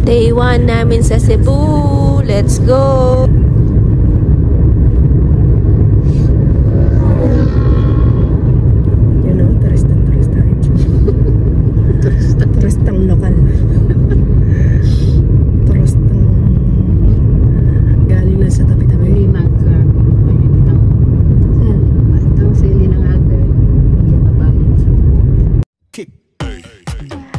Day 1 namin sa Cebu. Let's go! You know, turistang lokal. Turistang galing na sa tabi-tabi.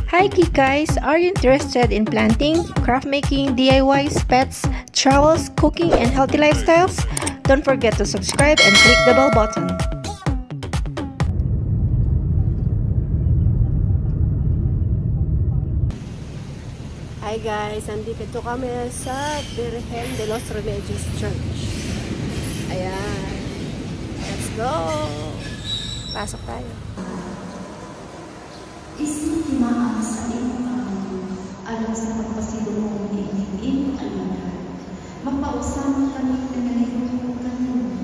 Hi Kikais! Are you interested in planting, craft making, DIYs, pets, travels, cooking, and healthy lifestyles? Don't forget to subscribe and click the bell button. Hi guys! Andito kami sa Virgen de los Remedios Church. Ayan. Let's go! Pasok tayo. Isinimaan sa iyong Panginoon, alam sa pagpasido mo ng iyong almanan. Magpausama kami pinaliguan ka naman,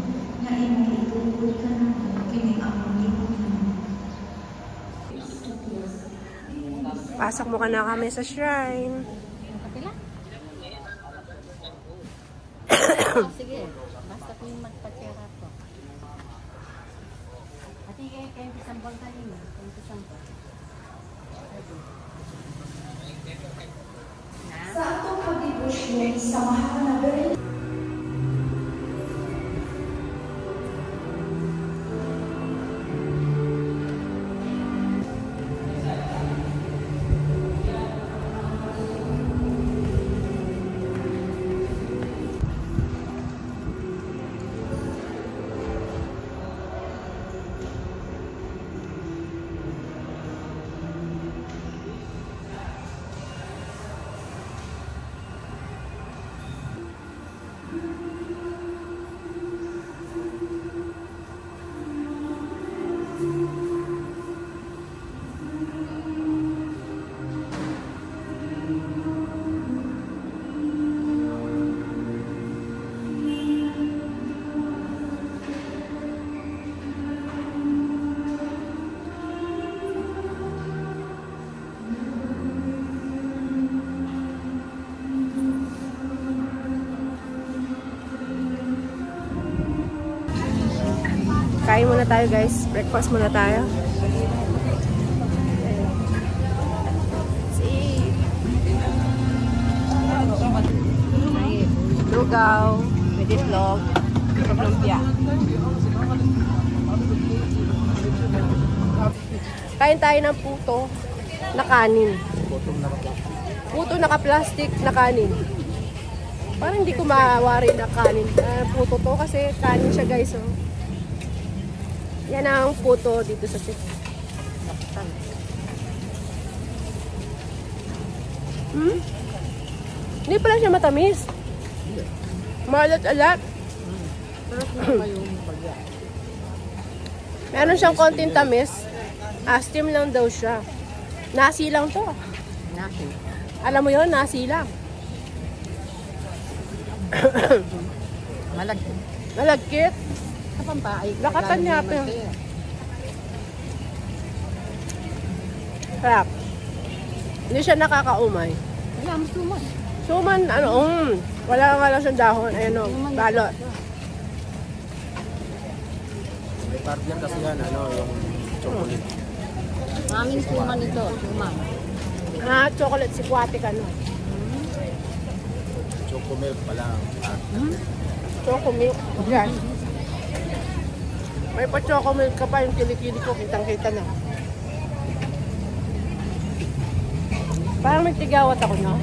na iyong itutulog ka naman, kiniamon iyong Pasok mo ka na kami sa shrine. Sige, basta kung magpatira po. At kayo pisambang kanina, kayo pisambang. sa atong pagdibusyon sa mahal na Virgen. Kain muna tayo guys. Breakfast muna tayo. See. Lugaw. With itlog. Lumpia. Kain tayo ng puto na kanin. Puto naka-plastic na kanin. Parang hindi ko mawari na kanin. Puto to kasi kanin siya guys. Oh. Yan ang puto dito sa Cebu. Hindi pala siya matamis. Maalat-alat. Meron siyang konting tamis. Steam lang daw siya. Nasi lang to. Nasi. Alam mo yun, nasi lang. Malagkit. Malagkit. Kapag pa ay Lakatan niya pa yun. Sarap. Hindi siya nakakaumay. Wala mo suman. Suman, wala nga lang siyang dahon. Ayan o, balot. May partner kasi yan, yung chocolate. Maraming suman ito, suman. Chocolate sikwate ka no. Chocomilk pala. Chocomilk. Yan. May pa-chocomilk ka pa, yung kilikili ko, kitang-kita na. Parang may tigyawat ako, no?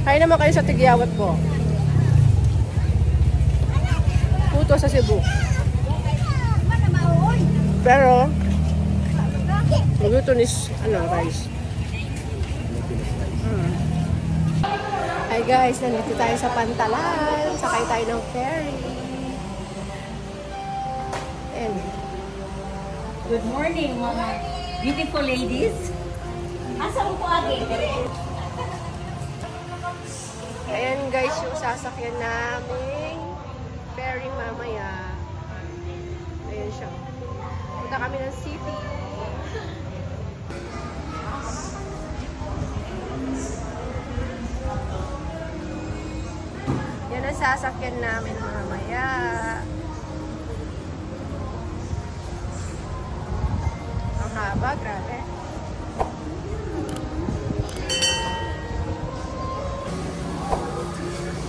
Kaya naman kayo sa tigyawat ko. Puto sa Cebu. Pero, glutinous, rice. Hi guys, nandito tayo sa Pantalan. Sakay tayo ng ferry. Good morning, mga beautiful ladies. Asa ko agi? Ayan guys, yung sasakyan namin ferry mamaya. Ayan siya. Punta kami ng city. Ang sasakyan namin mamaya. Ang haba, grabe.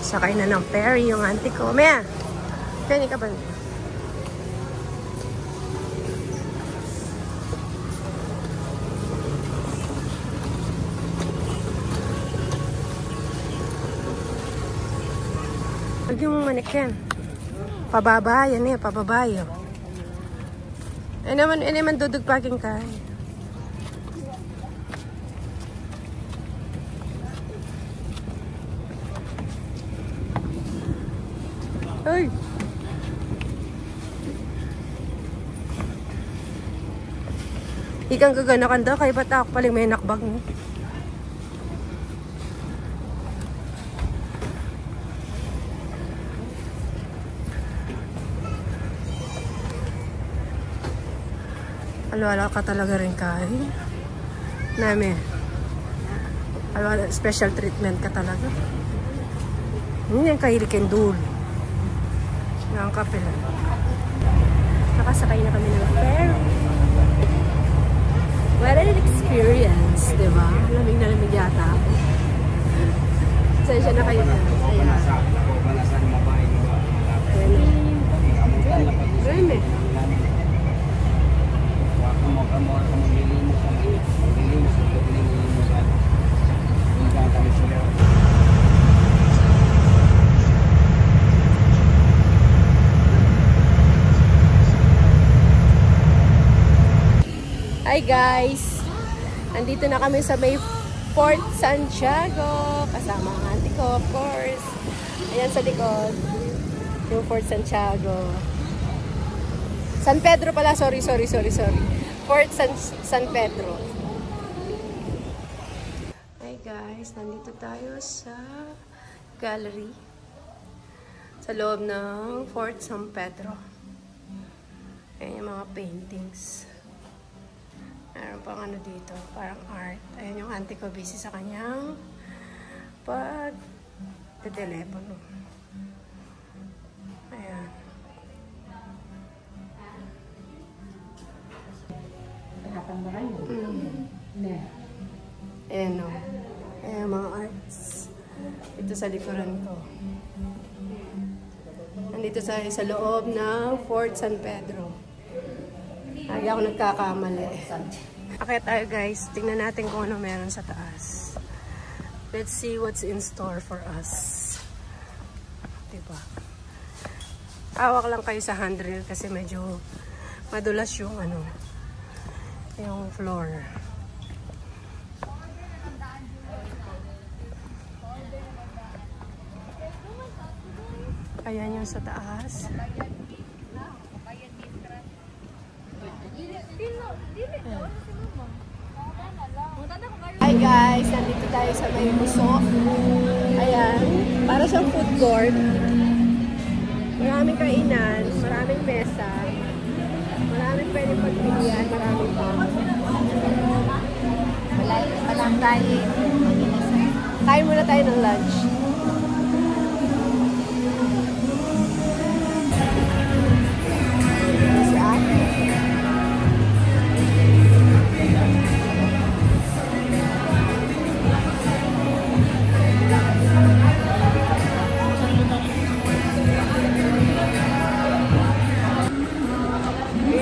Sakay na ng ferry yung auntie ko. Maya! Kaya ka ba? Huwag yung manikin. Pababa, yan eh, pababayo. Ay naman dudugpagin ka. Ay! Ikang gaganakan daw, kaya ba't ako paling may nakbag mo? Alwala ka talaga rin kain. Nami. Alwala, special treatment ka talaga. Hindi yung kahilikin dul. Ang kape lang. Nakasakay na kami ng ferry. What an experience, di ba? Lamig na lamig yata ako. Sensya na kayo na. Ayan. Ayan. Ayan. Hi guys! Andito na kami sa may Fort Santiago. Kasama ang auntie ko, of course. Ayan sa likod. Yung Fort Santiago. San Pedro pala. Sorry. Fort San Pedro. Hi guys! Nandito tayo sa gallery. Sa loob ng Fort San Pedro. Ayan yung mga paintings. Meron pang ano dito, parang art. Ayan yung auntie ko, busy sa kanyang pag-telepono. Ayan. Ayan o. Ayan mga arts. Ito sa likuran ko. Nandito sa loob ng Fort San Pedro. Lagi ako nagkakamali. Okay tayo guys. Tingnan natin kung ano meron sa taas. Let's see what's in store for us. Diba? Hawak lang kayo sa handrail kasi medyo madulas yung ano, yung floor. Ayan yung sa taas. Hi guys, nandito tayo sa may Busok. Ayan, para siyang food court. Maraming kainan, maraming mesa, maraming pwedeng pagpilian, maraming pa. Walang tayo. Kain muna tayo ng lunch.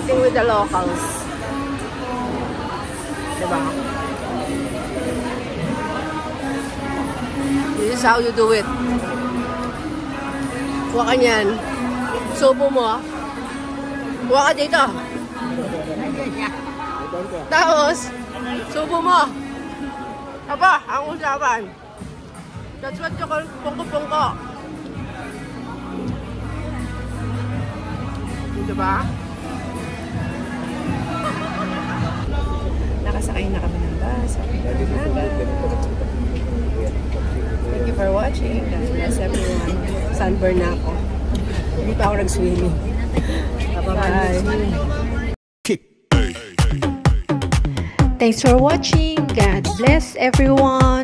With the locals. Diba? This is how you do it. Kuha ka niyan. Subo mo. Kuha ka dito. Tapos, subo mo. Aba, ang usapan. That's what you call pungko-pungko. Diba? Nakasakay na kami ng bus. Thank you for watching. God bless everyone. Sunburn na ako. Hindi pa ako nag-swimming. Bye. Thanks for watching. God bless everyone.